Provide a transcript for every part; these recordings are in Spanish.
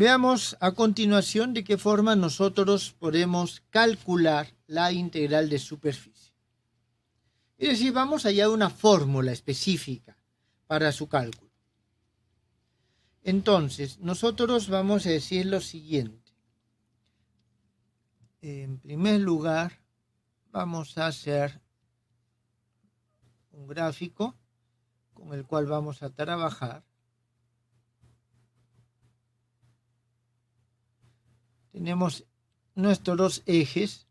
Veamos a continuación de qué forma nosotros podemos calcular la integral de superficie. Es decir, vamos a hallar una fórmula específica para su cálculo. Entonces, nosotros vamos a decir lo siguiente. En primer lugar, vamos a hacer un gráfico con el cual vamos a trabajar. Tenemos nuestros dos ejes,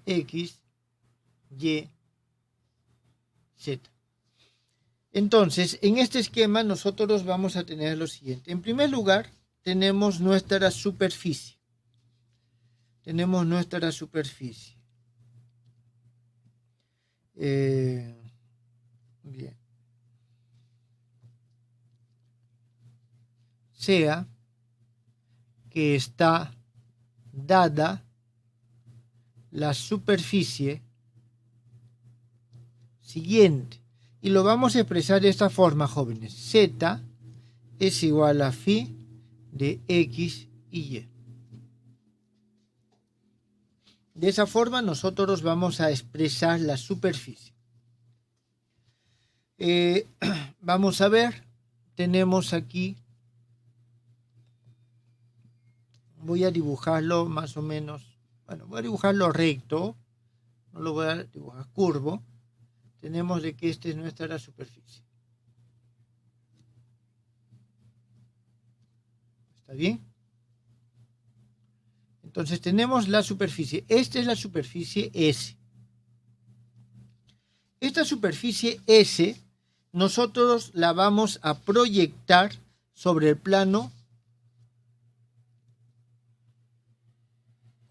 X, Y, Z. Entonces, en este esquema nosotros vamos a tener lo siguiente. En primer lugar, tenemos nuestra superficie. Bien. Sea que está dada la superficie siguiente. Y lo vamos a expresar de esta forma, jóvenes. Z es igual a phi de X y Y. De esa forma nosotros vamos a expresar la superficie. Vamos a ver, tenemos aquí, voy a dibujarlo más o menos, bueno, voy a dibujarlo recto, no lo voy a dibujar curvo. Tenemos de que esta es nuestra superficie. ¿Está bien? Entonces tenemos la superficie. Esta es la superficie S. Esta superficie S nosotros la vamos a proyectar sobre el plano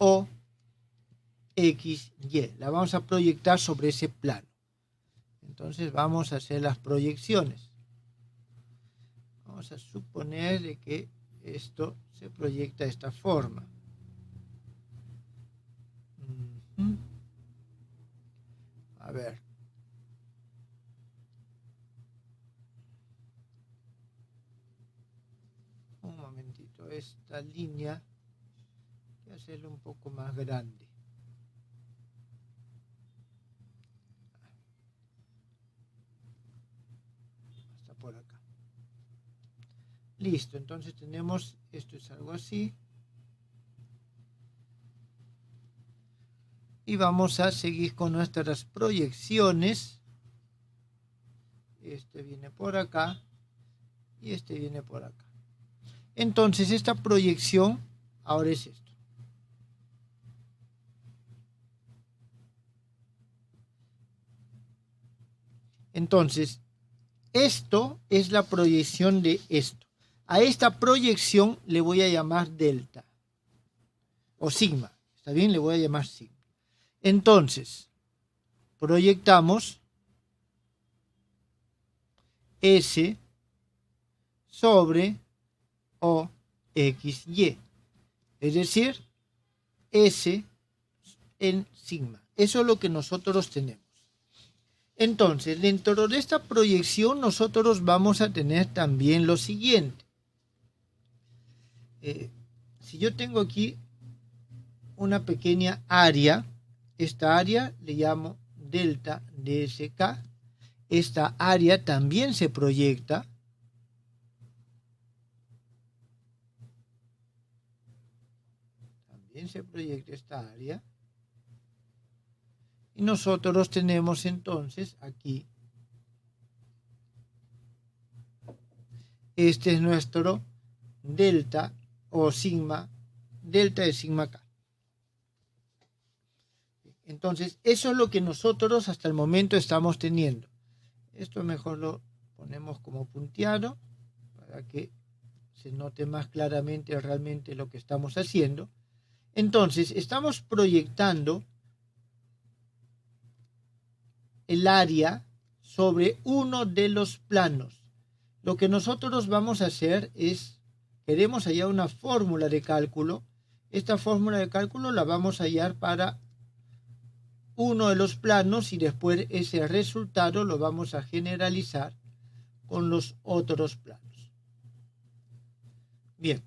O, X, Y. La vamos a proyectar sobre ese plano. Entonces vamos a hacer las proyecciones. Vamos a suponer de que esto se proyecta de esta forma. A ver. Un momentito. Esta línea hay que hacerla un poco más grande. Por acá. Listo, entonces tenemos, esto es algo así. Y vamos a seguir con nuestras proyecciones. Este viene por acá y este viene por acá. Entonces esta proyección ahora es esto. Entonces, esto es la proyección de esto. A esta proyección le voy a llamar delta o sigma. ¿Está bien? Le voy a llamar sigma. Entonces, proyectamos S sobre O, X, Y. Es decir, S en sigma. Eso es lo que nosotros tenemos. Entonces, dentro de esta proyección nosotros vamos a tener también lo siguiente. Si yo tengo aquí una pequeña área, esta área le llamo delta DSK. Esta área también se proyecta. También se proyecta esta área. Y nosotros tenemos entonces aquí, este es nuestro delta o sigma, delta de sigma K. Entonces, eso es lo que nosotros hasta el momento estamos teniendo. Esto mejor lo ponemos como punteado para que se note más claramente realmente lo que estamos haciendo. Entonces, estamos proyectando el área sobre uno de los planos. Lo que nosotros vamos a hacer es, queremos hallar una fórmula de cálculo. Esta fórmula de cálculo la vamos a hallar para uno de los planos y después ese resultado lo vamos a generalizar con los otros planos. Bien,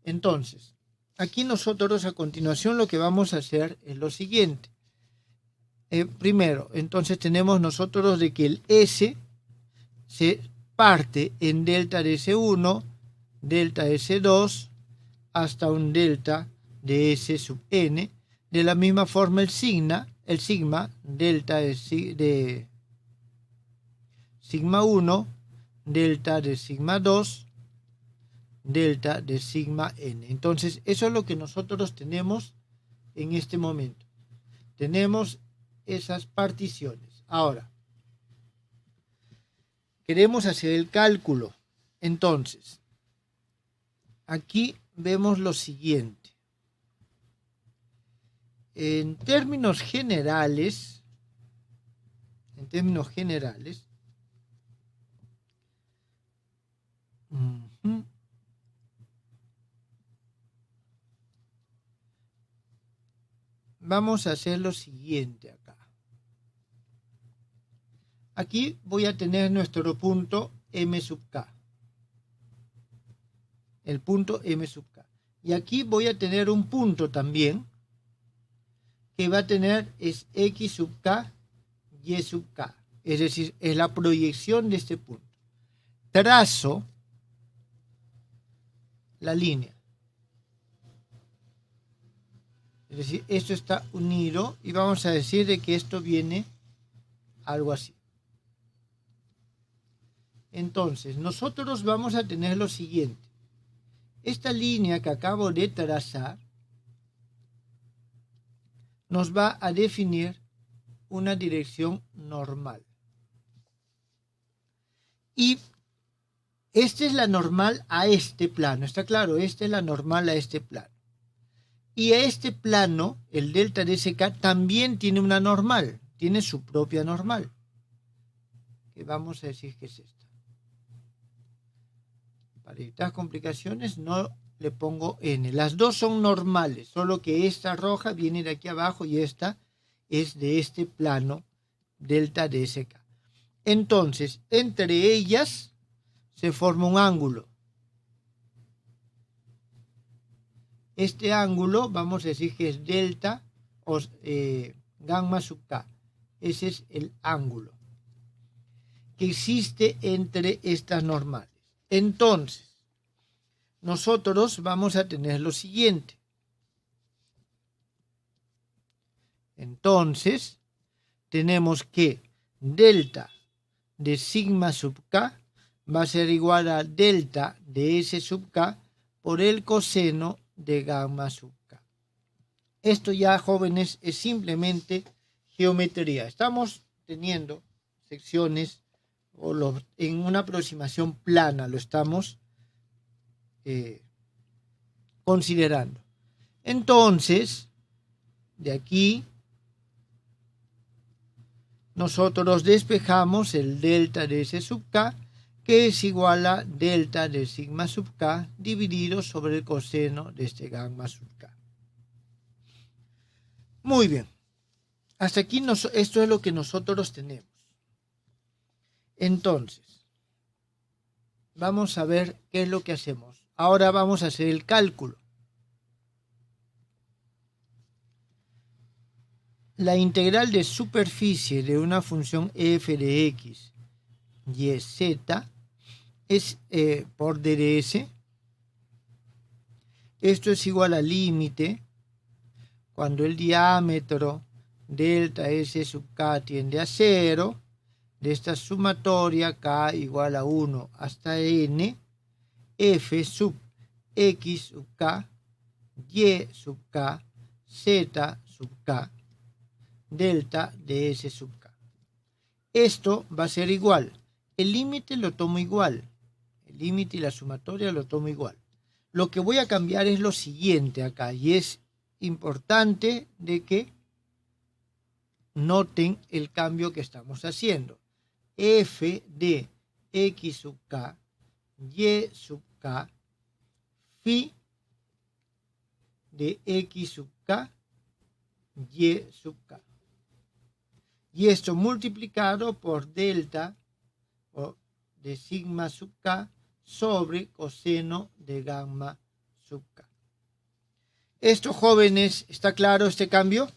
Entonces, aquí nosotros a continuación lo que vamos a hacer es lo siguiente. Primero, entonces tenemos nosotros de que el S se parte en delta de S1, delta de S2, hasta un delta de S sub n. De la misma forma el sigma, delta de sigma 1, delta de sigma 2, delta de sigma n. Entonces, eso es lo que nosotros tenemos en este momento. Tenemos esas particiones. Ahora, queremos hacer el cálculo. Entonces, aquí vemos lo siguiente. En términos generales, vamos a hacer lo siguiente acá. Aquí voy a tener nuestro punto M sub K. El punto M sub K. Y aquí voy a tener un punto también que va a tener es X sub K, Y sub K. Es decir, es la proyección de este punto. Trazo la línea. Es decir, esto está unido y vamos a decir de que esto viene algo así. Entonces, nosotros vamos a tener lo siguiente. Esta línea que acabo de trazar nos va a definir una dirección normal. Y esta es la normal a este plano. ¿Está claro? Esta es la normal a este plano. Y a este plano, el delta de SK también tiene una normal. Tiene su propia normal. Que vamos a decir que es esta. Para evitar complicaciones no le pongo n. Las dos son normales, solo que esta roja viene de aquí abajo y esta es de este plano delta de SK. Entonces, entre ellas se forma un ángulo. Este ángulo vamos a decir que es delta o gamma sub K. Ese es el ángulo que existe entre estas normales. Entonces, nosotros vamos a tener lo siguiente. Entonces, tenemos que delta de sigma sub K va a ser igual a delta de S sub K por el coseno de gamma sub K. Esto ya, jóvenes, es simplemente geometría. Estamos teniendo secciones en una aproximación plana, lo estamos considerando. Entonces, de aquí nosotros despejamos el delta de S sub K, que es igual a delta de sigma sub K dividido sobre el coseno de este gamma sub K. Muy bien. Hasta aquí esto es lo que nosotros tenemos. Entonces, vamos a ver qué es lo que hacemos. Ahora vamos a hacer el cálculo. La integral de superficie de una función f de x y z es por d de s. Esto es igual al límite cuando el diámetro delta s sub k tiende a 0 de esta sumatoria k igual a 1 hasta n f sub x sub k, y sub k, z sub k, delta de S sub k. Esto va a ser igual. El límite lo tomo igual. El límite y la sumatoria lo tomo igual. Lo que voy a cambiar es lo siguiente acá, y es importante de que noten el cambio que estamos haciendo. F de x sub k, y sub k, phi de x sub k, y sub k. Y esto multiplicado por delta de sigma sub k sobre coseno de gamma sub k. Esto, jóvenes, ¿está claro este cambio?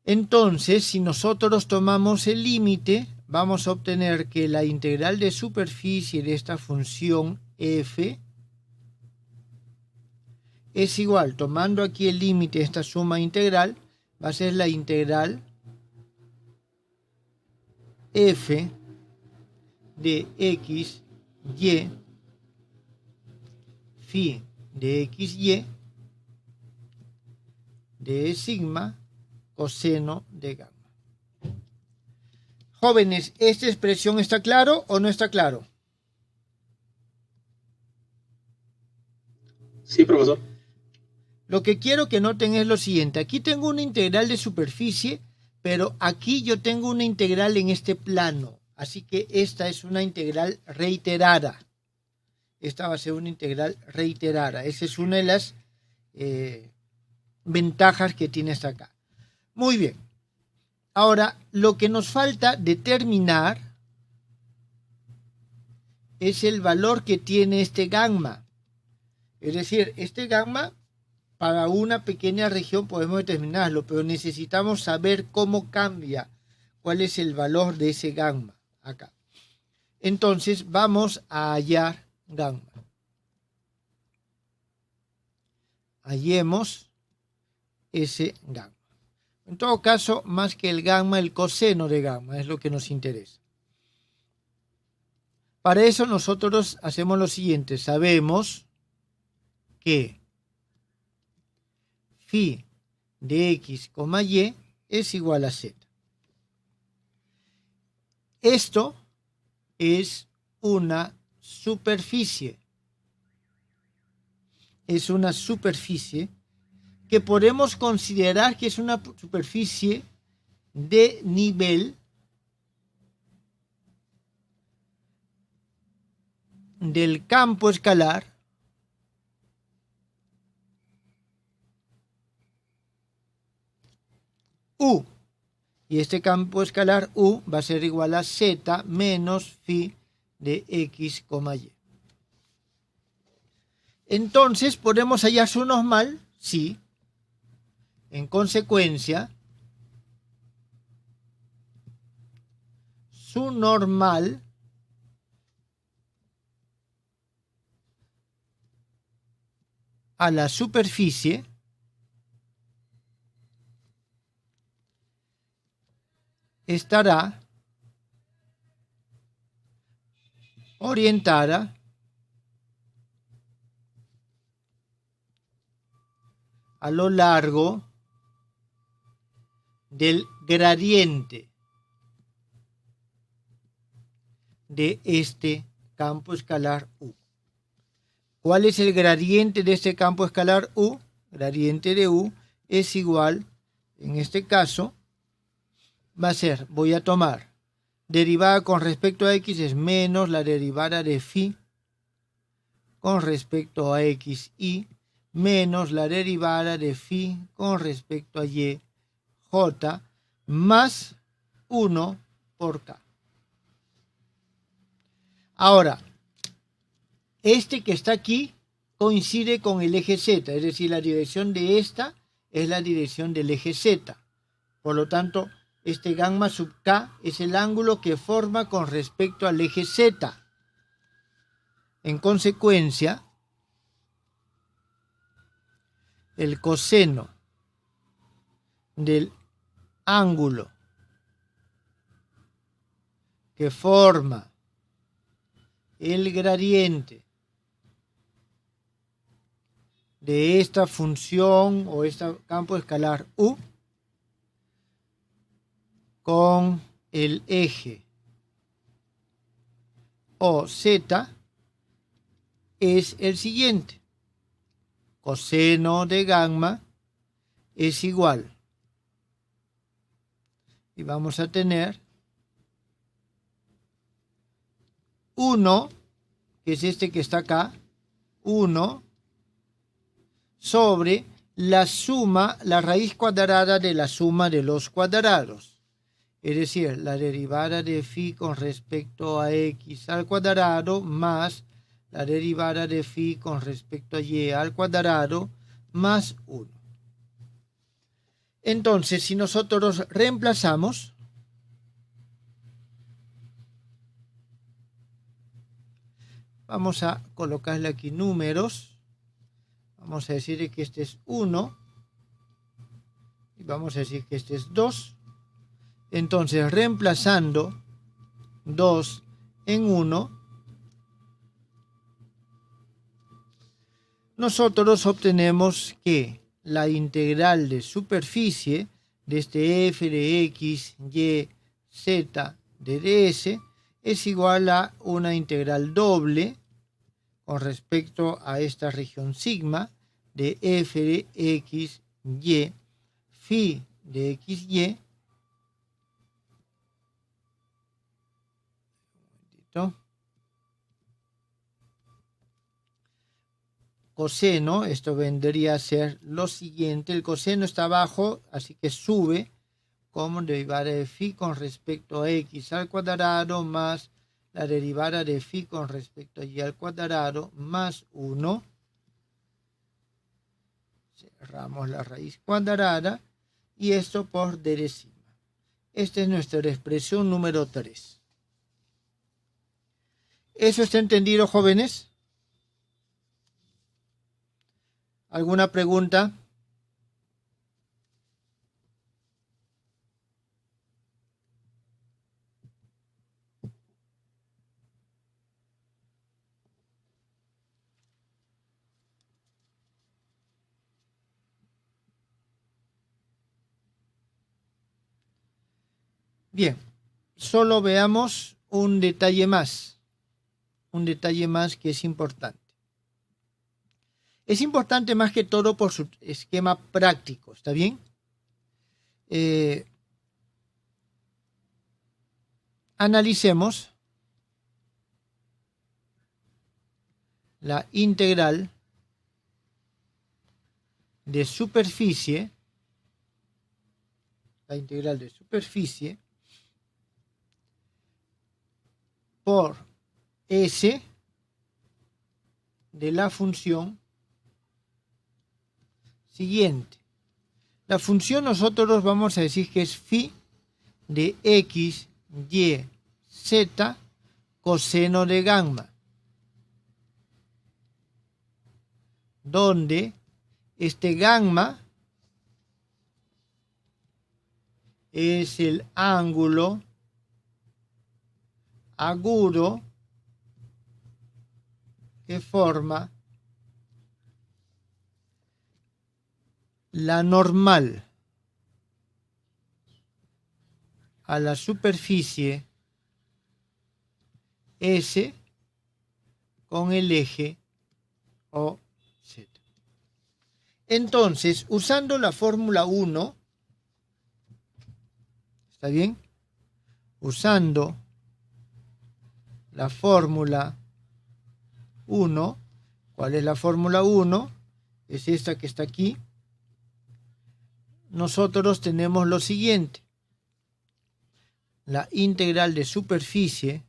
Entonces, si nosotros tomamos el límite, vamos a obtener que la integral de superficie de esta función f es igual, tomando aquí el límite de esta suma integral, va a ser la integral f de x, y, phi de x, y, de sigma, coseno de gamma. Jóvenes, ¿esta expresión está claro o no está claro? Sí, profesor. Lo que quiero que noten es lo siguiente. Aquí tengo una integral de superficie, pero aquí yo tengo una integral en este plano. Así que esta es una integral reiterada. Esta va a ser una integral reiterada. Esa es una de las ventajas que tiene esta acá. Muy bien. Ahora, lo que nos falta determinar es el valor que tiene este gamma. Es decir, este gamma, para una pequeña región podemos determinarlo, pero necesitamos saber cómo cambia, cuál es el valor de ese gamma acá. Entonces, vamos a hallar gamma. Hallemos ese gamma. En todo caso, más que el gamma, el coseno de gamma es lo que nos interesa. Para eso nosotros hacemos lo siguiente. Sabemos que phi de x, y es igual a z. Esto es una superficie. Es una superficie que podemos considerar que es una superficie de nivel del campo escalar U. Y este campo escalar U va a ser igual a z menos phi de x, y. Entonces, ¿podemos hallar su normal? Sí. En consecuencia, su normal a la superficie estará orientada a lo largo del gradiente de este campo escalar U. ¿Cuál es el gradiente de este campo escalar U? Gradiente de U es igual, en este caso, va a ser, voy a tomar, derivada con respecto a X es menos la derivada de phi con respecto a X y menos la derivada de phi con respecto a Y, J, más 1 por K. Ahora, este que está aquí coincide con el eje Z, es decir, la dirección de esta es la dirección del eje Z. Por lo tanto, este gamma sub K es el ángulo que forma con respecto al eje Z. En consecuencia, el coseno del ángulo que forma el gradiente de esta función o este campo escalar U con el eje OZ es el siguiente. Coseno de gamma es igual. Y vamos a tener 1, que es este que está acá, 1 sobre la suma, la raíz cuadrada de la suma de los cuadrados. Es decir, la derivada de phi con respecto a x al cuadrado más la derivada de phi con respecto a y al cuadrado más 1. Entonces, si nosotros reemplazamos, vamos a colocarle aquí números. Vamos a decir que este es 1 y vamos a decir que este es 2. Entonces, reemplazando 2 en 1, nosotros obtenemos que la integral de superficie de este f de x, y, z de ds es igual a una integral doble con respecto a esta región sigma de f de x, y, phi de x, y, coseno, esto vendría a ser lo siguiente, el coseno está abajo, así que sube como derivada de phi con respecto a x al cuadrado más la derivada de phi con respecto a y al cuadrado más 1. Cerramos la raíz cuadrada y esto por d de sigma. Esta es nuestra expresión número 3. ¿Eso está entendido, jóvenes? ¿Alguna pregunta? Bien, solo veamos un detalle más que es importante. Es importante más que todo por su esquema práctico, ¿está bien? Analicemos la integral de superficie, por S de la función siguiente. La función nosotros vamos a decir que es phi de x, y, z coseno de gamma, donde este gamma es el ángulo agudo que forma la normal a la superficie S con el eje OZ. Entonces, usando la fórmula 1, ¿está bien? Usando la fórmula 1, ¿cuál es la fórmula 1? Es esta que está aquí. Nosotros tenemos lo siguiente. La integral de superficie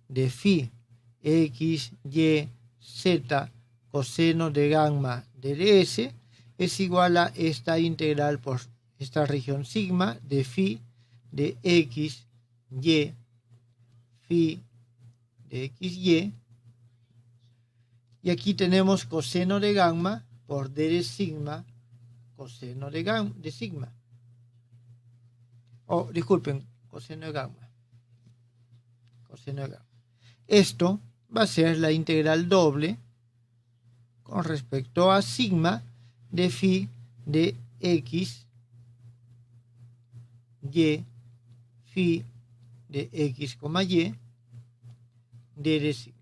de phi x, y, z coseno de gamma de ds es igual a esta integral por esta región sigma de phi de x, y, phi de x, y aquí tenemos coseno de gamma por d de sigma coseno de sigma. Disculpen, coseno de gamma. Esto va a ser la integral doble con respecto a sigma de phi de x, y, phi de x, y, d de sigma.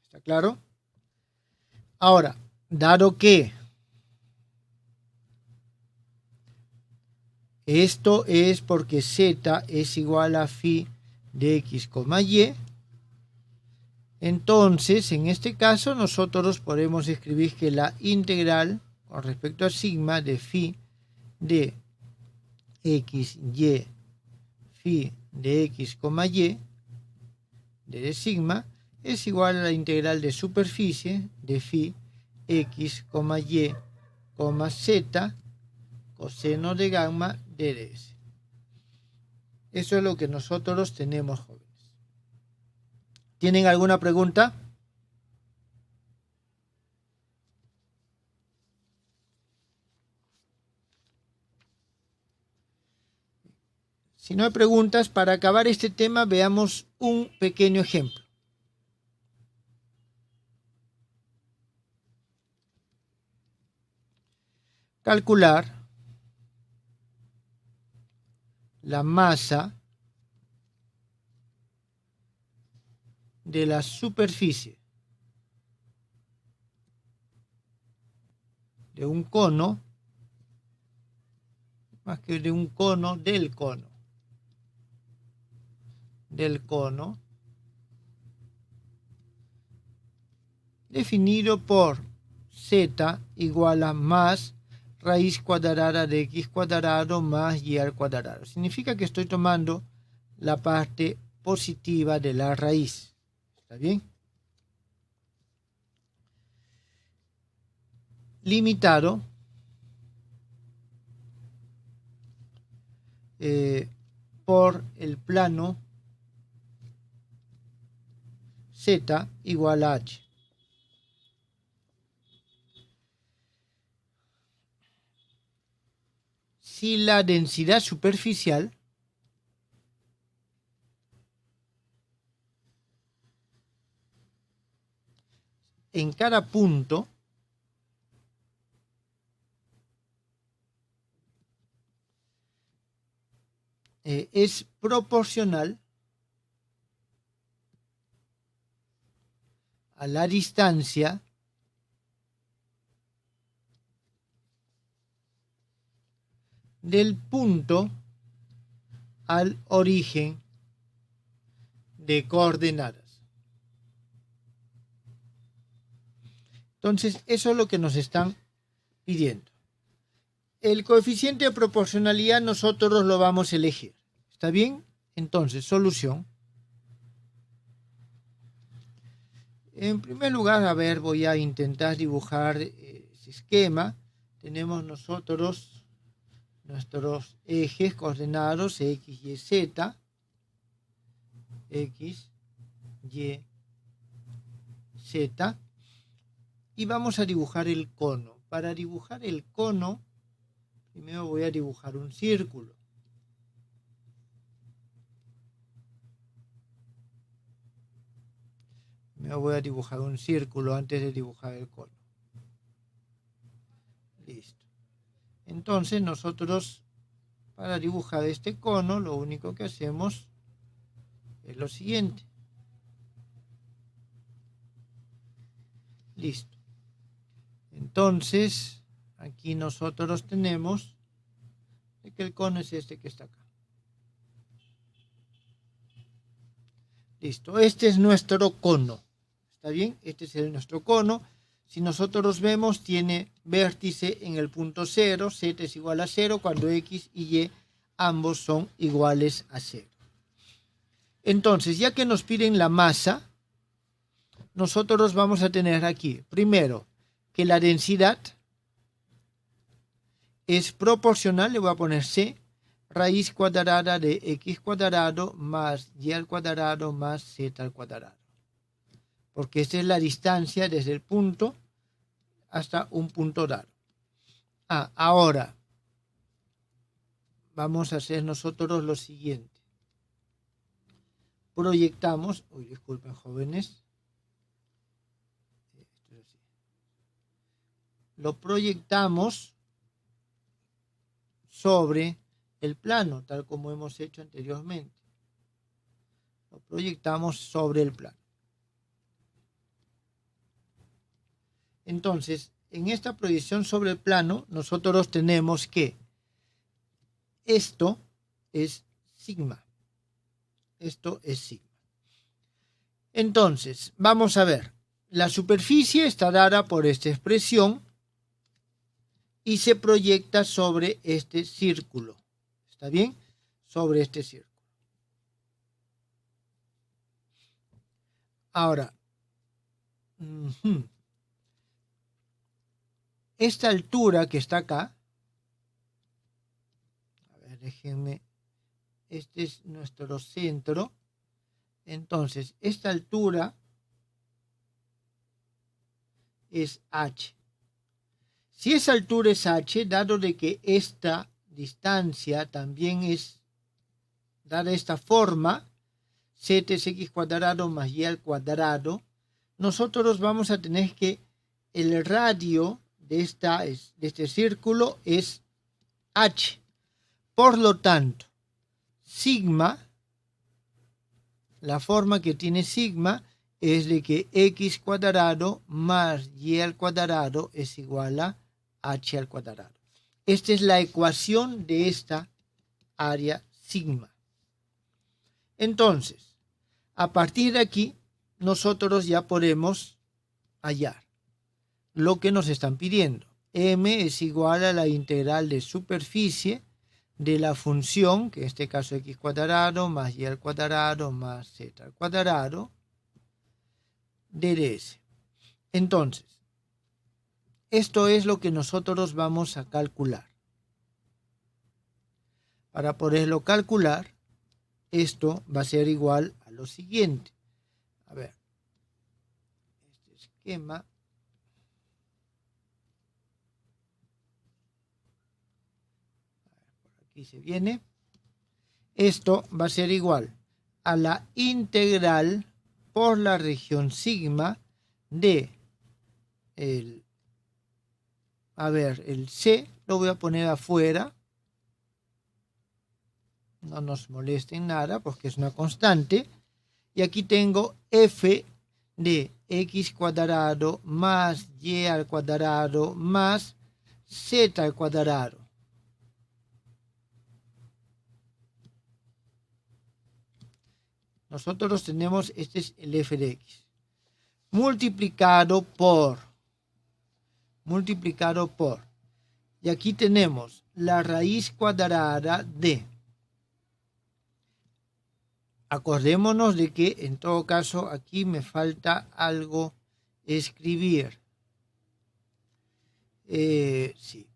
¿Está claro? Ahora, dado que esto es porque z es igual a phi de x, y, Entonces, en este caso, nosotros podemos escribir que la integral con respecto a sigma de phi de x, y, phi de x, y, de sigma, es igual a la integral de superficie de phi x, y, z, coseno de gamma de ds. Eso es lo que nosotros tenemos, jóvenes. ¿Tienen alguna pregunta? Si no hay preguntas, para acabar este tema veamos un pequeño ejemplo. Calcular la masa de la superficie de un cono, más que de un cono, del cono, definido por z igual a más raíz cuadrada de x cuadrado más y al cuadrado. Significa que estoy tomando la parte positiva de la raíz. ¿Está bien? Limitado por el plano z igual a h. Si la densidad superficial en cada punto es proporcional a la distancia del punto al origen de coordenadas. Entonces, eso es lo que nos están pidiendo. El coeficiente de proporcionalidad nosotros lo vamos a elegir. ¿Está bien? Entonces, solución. En primer lugar, a ver, voy a intentar dibujar ese esquema. Tenemos nosotros nuestros ejes coordenados x, y, z. X, y, z. Y vamos a dibujar el cono. Para dibujar el cono, primero voy a dibujar un círculo. Me voy a dibujar un círculo antes de dibujar el cono. Listo. Entonces nosotros, para dibujar este cono, lo único que hacemos es lo siguiente. Listo. Entonces, aquí nosotros tenemos que el cono es este que está acá. Listo. Este es nuestro cono. ¿Está bien? Este es nuestro cono. Si nosotros vemos, tiene vértice en el punto 0, z es igual a 0, cuando x y y ambos son iguales a 0. Entonces, ya que nos piden la masa, nosotros vamos a tener aquí, primero, que la densidad es proporcional, le voy a poner c, raíz cuadrada de x cuadrado más y al cuadrado más z al cuadrado. Porque esta es la distancia desde el punto hasta un punto dado. Ahora vamos a hacer nosotros lo siguiente. Proyectamos, disculpen jóvenes, lo proyectamos sobre el plano, tal como hemos hecho anteriormente. Lo proyectamos sobre el plano. Entonces, en esta proyección sobre el plano, nosotros tenemos que esto es sigma. Esto es sigma. Entonces, vamos a ver. La superficie está dada por esta expresión y se proyecta sobre este círculo. ¿Está bien? Sobre este círculo. Ahora, esta altura que está acá, a ver, déjenme, este es nuestro centro. Entonces, esta altura es h. Si esa altura es h, dado de que esta distancia también es dada esta forma, z es x cuadrado más y al cuadrado, nosotros vamos a tener que el radio de este círculo es h. Por lo tanto, sigma, la forma que tiene sigma es de que x cuadrado más y al cuadrado es igual a h al cuadrado. Esta es la ecuación de esta área sigma. Entonces, a partir de aquí, nosotros ya podemos hallar lo que nos están pidiendo. M es igual a la integral de superficie de la función, que en este caso x cuadrado más y al cuadrado más z al cuadrado, de ds. Entonces, esto es lo que nosotros vamos a calcular. Para poderlo calcular, esto va a ser igual a lo siguiente. A ver, este esquema. Por aquí se viene. Esto va a ser igual a la integral por la región sigma de el C, lo voy a poner afuera. No nos molesten nada porque es una constante. Y aquí tengo f de x cuadrado más y al cuadrado más z al cuadrado. Nosotros tenemos, este es el f de x. Multiplicado por. Y aquí tenemos la raíz cuadrada de. Acordémonos de que en todo caso aquí me falta algo escribir. Sí.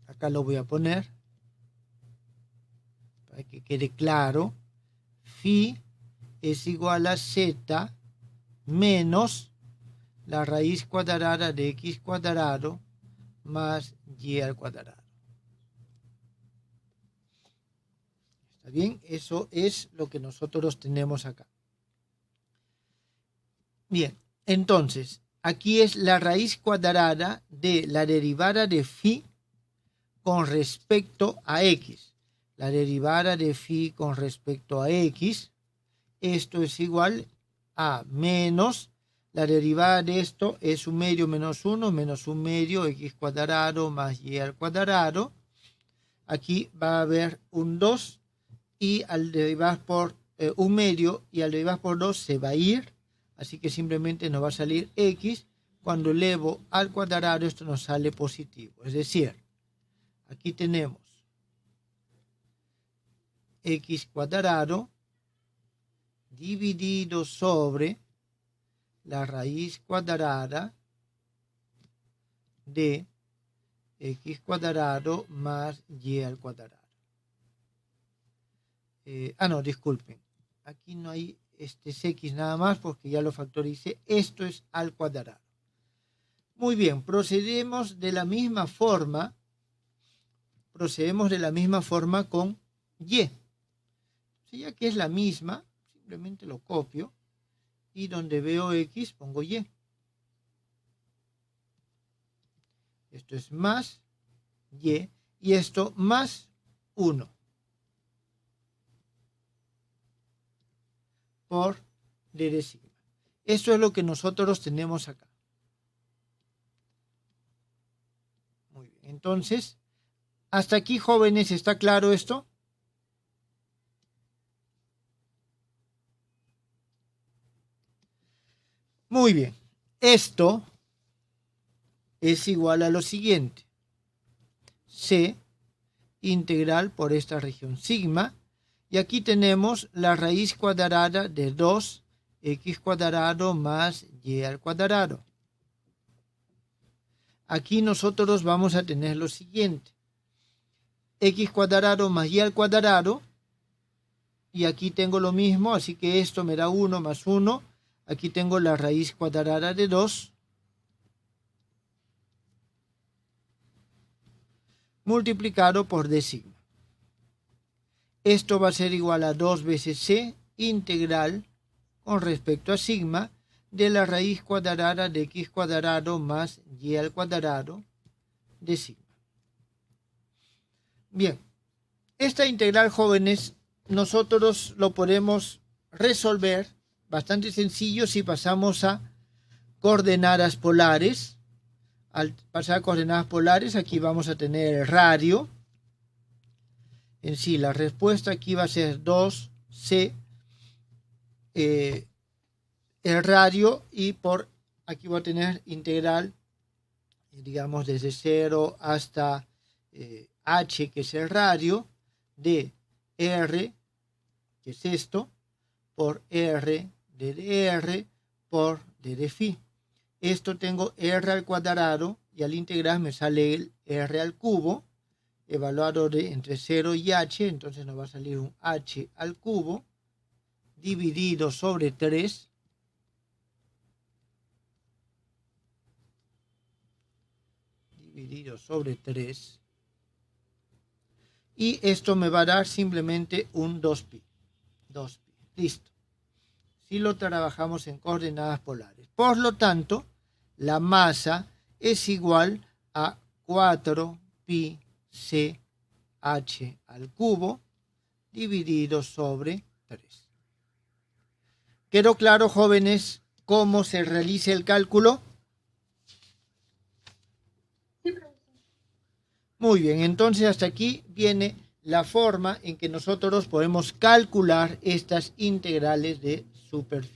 Acá lo voy a poner para que quede claro. Phi es igual a z menos la raíz cuadrada de x cuadrado más y al cuadrado. ¿Está bien? Eso es lo que nosotros tenemos acá. Bien, entonces, aquí es la raíz cuadrada de la derivada de phi con respecto a x. La derivada de phi con respecto a x, esto es igual a menos, la derivada de esto es 1 medio menos 1 medio x cuadrado más y al cuadrado. Aquí va a haber un 2 y al derivar por 1 medio y al derivar por 2 se va a ir, así que simplemente nos va a salir x. Cuando elevo al cuadrado esto nos sale positivo, es decir, aquí tenemos x cuadrado dividido sobre la raíz cuadrada de x cuadrado más y al cuadrado. No, disculpen. Aquí no hay este x nada más porque ya lo factoricé. Esto es al cuadrado. Muy bien, procedemos de la misma forma con y. Ya que es la misma, simplemente lo copio y donde veo x pongo y. Esto es más y esto más 1 por d sigma. Eso es lo que nosotros tenemos acá. Muy bien, entonces, hasta aquí, jóvenes, ¿está claro esto? Muy bien. Esto es igual a lo siguiente. C integral por esta región sigma. Y aquí tenemos la raíz cuadrada de 2x cuadrado más y al cuadrado. Aquí nosotros vamos a tener lo siguiente. X cuadrado más y al cuadrado. Y aquí tengo lo mismo, así que esto me da 1 más 1. Aquí tengo la raíz cuadrada de 2. Multiplicado por d sigma. Esto va a ser igual a 2 veces c integral con respecto a sigma de la raíz cuadrada de x cuadrado más y al cuadrado de sigma. Bien, esta integral, jóvenes, nosotros lo podemos resolver bastante sencillo si pasamos a coordenadas polares. Al pasar a coordenadas polares, aquí vamos a tener el radio. En sí, la respuesta aquí va a ser 2c, el radio, y por aquí voy a tener integral, digamos, desde 0 hasta h, que es el radio, de r, que es esto, por r de dr por d de phi. Esto tengo r al cuadrado y al integrar me sale el r al cubo, evaluado de entre 0 y h, entonces nos va a salir un h al cubo dividido sobre 3 y esto me va a dar simplemente un 2pi. Listo. Si lo trabajamos en coordenadas polares. Por lo tanto, la masa es igual a 4pi CH al cubo dividido sobre 3. ¿Quedó claro, jóvenes, cómo se realiza el cálculo? Muy bien, entonces hasta aquí viene la forma en que nosotros podemos calcular estas integrales de superficie.